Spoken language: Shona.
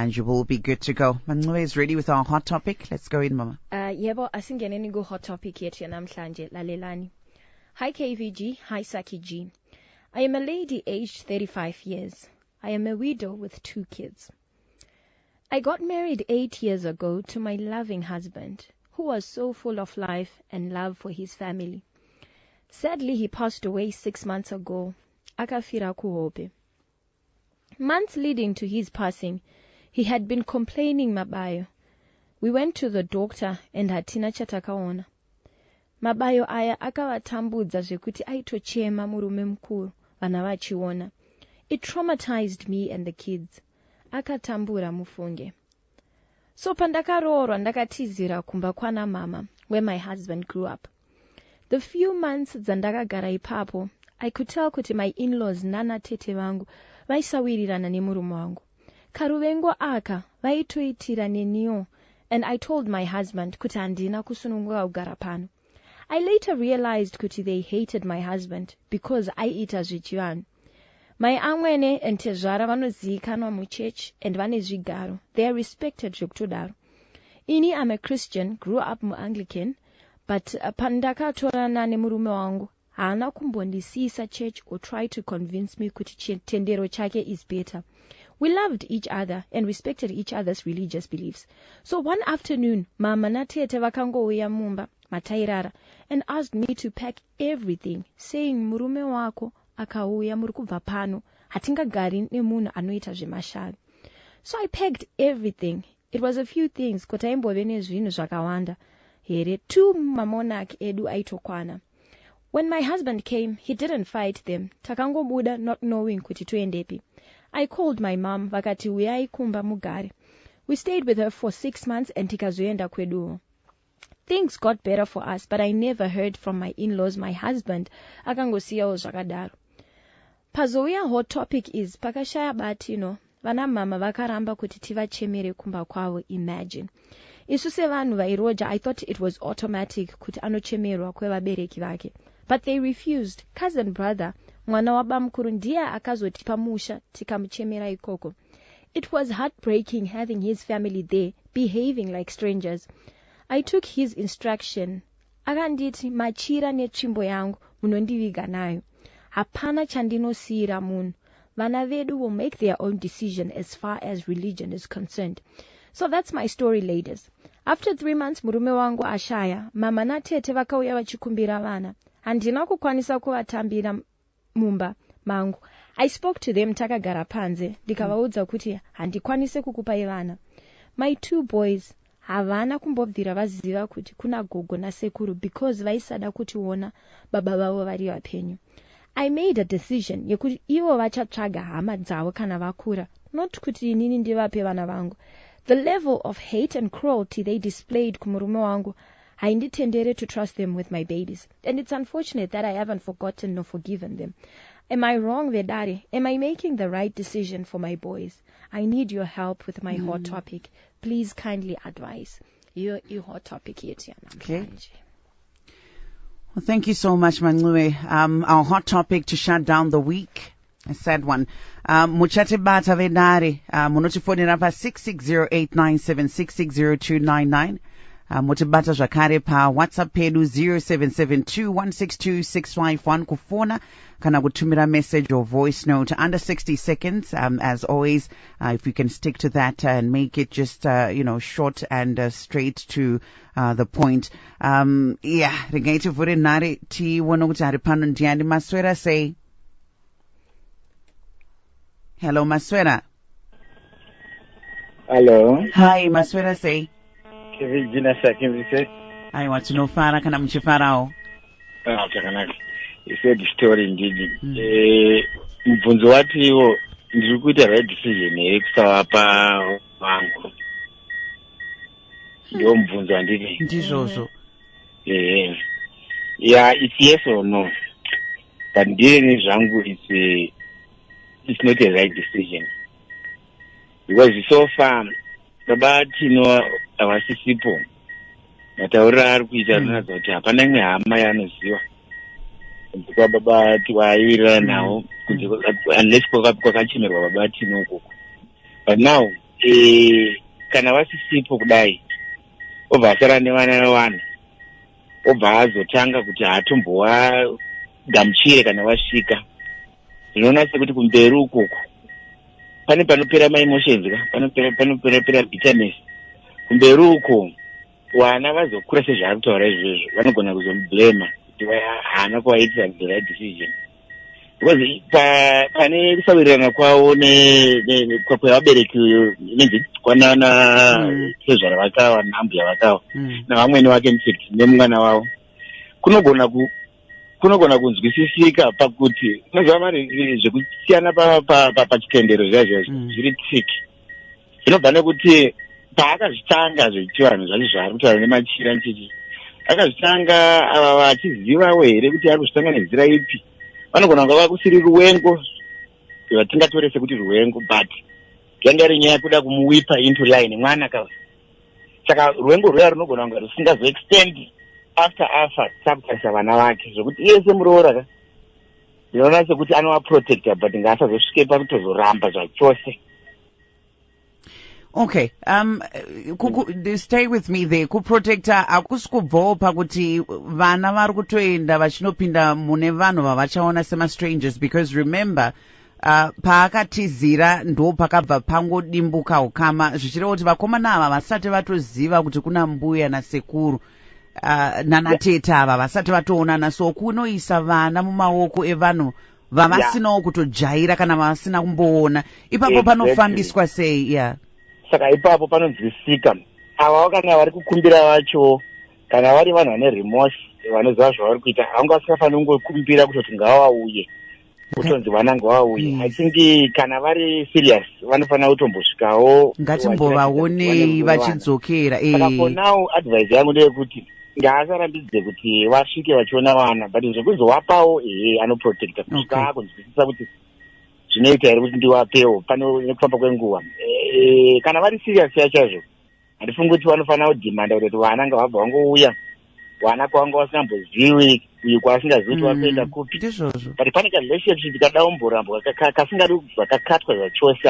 and you will be good to go. Manxiwe is ready with our hot topic. Let's go in, Mama. Yebo, asingeneni go hot topic yethu namhlanje lalelani. Hi KVG, hi Saki G. I am a lady aged 35 years. I am a widow with 2 kids. I got married 8 years ago to my loving husband, who was so full of life and love for his family. Sadly, he passed away 6 months ago. Akafira kuhope. Months leading to his passing, he had been complaining mabayo. We went to the doctor and hatina chatakaona. Mabayo aya akawatambudza zvekuti aitochema murume mukuru vana vachiona. It traumatized me and the kids. Akatambura mufunge. So pandakaroorwa ndakatizira kumba kwana mama, where my husband grew up. The few months dzandakagara ipapo, I could tell kuti my in-laws nana tete vangu vaisawirirana nemurume wangu. Karuvengo aka vaitoitira neniyo, and I told my husband kuti handina kusununguka kugara pano. I later realized kuti they hated my husband because aiita zvichivanhu. My amwene and tezvara vanozivikanwa muchurch and vane zvigaro. They are respected zvekutodaro. Ini am a Christian, grew up mu-Anglican, but pandakatorana nemurume wangu, haana kumbondisisa church or try to convince me kuti tendero chake is better. We loved each other and respected each other's religious beliefs. So one afternoon, mama na tete vakangouya mumba, matairara, and asked me to pack everything, saying murume wako akauya muri kubva pano, hatingagari nemunhu anoita zvemashavi. So I packed everything. It was a few things, kuti aimbove nezvinhu zvakawanda. Here, 2 mamonaki edu aitokwana. When my husband came, he didn't fight them. Takangobuda not knowing kuti toendepi. I called my mom, vakati uyai kumba mugare. We stayed with her for 6 months and tikazoenda kweduwo. Things got better for us, but I never heard from my in-laws. My husband akangosiyawo zvakadaro. Pazouya hot topic is pakashaya batino. Vana mama vakaramba kuti tivachemere kumba kwavo. Imagine. Isu sevanhu vairoja, I thought it was automatic kuti anochemerwa kwevabereki vake. But they refused. Cousin brother, mwana wabamukuru ndiye akazotipa musha tikamuchemera ikoko. It was heartbreaking having his family there, behaving like strangers. I took his instruction. Akanditi machira netsvimbo yangu munondiviga nayo. Hapana chandinosiyira munhu. Vana vedu will make their own decision as far as religion is concerned. So that's my story, ladies. After 3 months murume wangu ashaya, mama na tete vakauya vachikumbira vana. Handina kukwanisa kuvatambira mumba mangu. I spoke to them takagara panze, ndikavaudza kuti handikwanise kukupai vana. My 2 boys havana kumbobvira vaziva kuti kuna gogo nasekuru because vaisada kutiona baba vavo vari vapenyu. I made a decision yekuti ivo vachatsvaga hama dzavo kana vakura, not kuti inini ndivape vana vangu. The level of hate and cruelty they displayed kumurume wangu, hainditendere to trust them with my babies. And it's unfortunate that I haven't forgotten nor forgiven them. Am I wrong, Vedari? Am I making the right decision for my boys? I need your help with my hot topic. Please kindly advise. Your hot topic yethu Okay. Well, thank you so much, Manxiwe. Our hot topic to shut down the week. A sad one. Muchate bata Vedari. Munotifonera pa 6608976602299. Mutibata zvakare pa WhatsApp pedu 0772162651 kufona kana kutumira message or voice note under 60 seconds. As always, if you can stick to that and make it just short and straight to the point. Ringaiti vhure nare tione kuti ari pano ndiani. Maswera, say hello. Maswera. Hello. Hi Maswera, say Virginia Sakimvise. I want to know fara kana muchifarao. Chakanaka. You said the story indeed. Mubvunzo watiwo ndiri kuita right decision here kusavapa vangu. Ndio mubvunzo andiri. Ndizvozvo. Yeah, it's yes or no. But ndiri zvangu it's not a right decision. Because so far baba tino avasisipo mataurira ari kuita rinoratidza kuti hapana imwe hama yaanoziva kwa baba tiwaivirira nawo unless kwakachemerwa baba tino ukoko. But now kana vasisipo kudai obva asara nevana obva azotanga kuti hatomboagamuchire kana vasvika. Zvinoona sekuti kumberi ukoko pane panopera maemotions panopera bitterness. Kumberi uko vana vazokura sezvaari kutaura izvozvo vanogona kuzomublema kuti haana kuvaitira the right decision, because pane kusawirirana kwavo kwevabereki inenzi kwanana sezvara vakava nambuya vakava navamweni vake infact nemwana wavo kunogona kunzwisisika pakuti unoziva vari zvekusiyana pachitendero zvaizvozvo zviri tsiki. Zvinobva nekuti paakazvitanga zvechivanhu zvacho zvaari kutaura nemachira nchichi akazvitanga ava vachizivawo here kuti ari kuzvitanga nenzira ipi. Vanogona kunga vakusiri ruwengo vatingatore sekuti ruwengo, but yanga iri nyaya kuda kumuwipa into line mwana kava. Saka ruwengo rwuya runogona kunga rusingazoextend after afa takutarisa vana vake zvokuti iye semuroora ka ndinoona sekuti anovaprotecta but ngaasazosvike pakutozoramba zvachose. Okay, stay with me there. Kuprotecta hakusi kubvawo pakuti vana vari kutoenda vachinopinda mune vanhu vavachaona sema-strangers, because remember, paakatizira ndo pakabva pangodimbuka ukama zvichireva kuti vakomana ava vasati vatoziva kuti kuna mbuya nasekuru nanatete ava vasati vatoonana, so kunoisa vana mumaoko evanhu vavasinawo kutojaira kana vavasina kumboona. Ipapo panofambiswa sei? Saka ipapo panonzwisika ava kana vari kukumbira vacho kana vari vanhu vane remorse vanoziva zvavari kuita havanga vasingafaniri kungokumbira kutoti ngavauye kutonzi vana ngavauye. I think kana vari serious vanofanira kutombosvikawo ngatimbovaonei vachidzokera. Saka for now advice yangu ndeyekuti ngaasarambidze kuti vasvike vachiona vana, but zvekuzovapawo anoprotecta kusvika kunzwisisa kuti zvinoita here kuti ndiwapewo pano nekufamba kwenguva. Kana vari serious yachazvo handifungi kuti vanofanira kudhimanda kuti vana ngavabva vangouya vana kwavanga vasingambozivi uyu kwaasingazivi kuti vakuenda kupi, but pane karelationship kadaumbura kasingadi kubva kakatwa zvachose